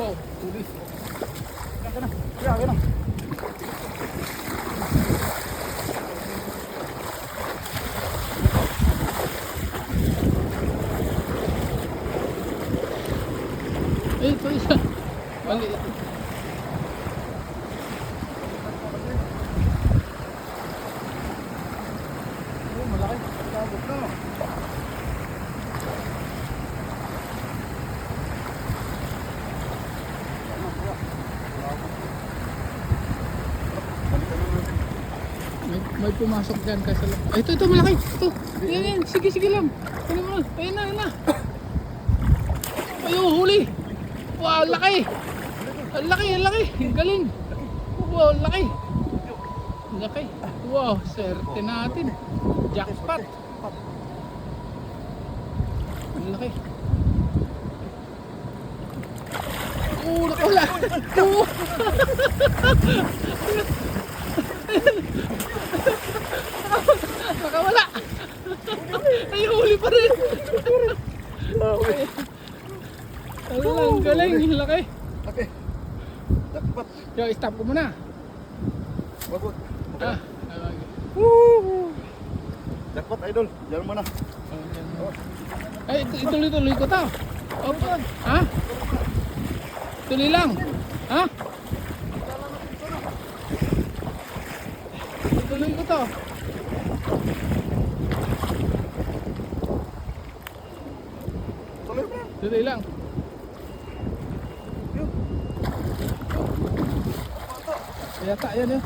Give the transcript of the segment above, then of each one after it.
Wow, tulis. Yan na. Yan na. Ito isa. Maliit. Oh, malaki. Sabot na. May pumasok dyan kasi ay, ito malaki. Ito. Yan. Sige lang. Ano mo? Ayun na. Ayun, huli. Wow, laki. Ang laki. Ang galing. Wow, laki. Laki. Wow, swerte natin. Jackpot. Ang laki. Oh, nakawala. Oh. Nakawala. Ay, huli pa rin. Ang galing. Ang laki. Okay. Dapat. Yo, stop ko muna. Babot. Ah. Dapat idol. Diyan mo na. Ay, ituloy ko to. Opo. Ha? Tuloy lang. Ha? Ituloy ko to. Tuloy mo. Tuloy lang. Yata yan yun.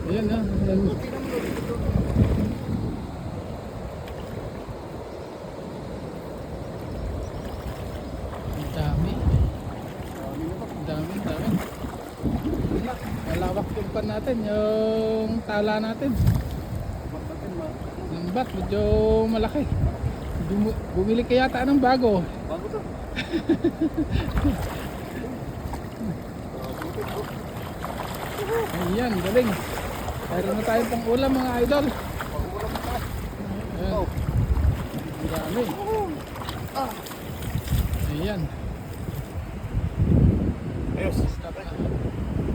Ayan na. Ayan. Ang dami. Ang dami. Malawak yung pan natin. Yung tala natin. Lambat. Medyo malaki. Bumili ka yata ng bago. Bago to. Ayan, galing. Meron na tayong pang ulam mga idol. Ayan. Ang dami. Ayan. Ayos. Stop na.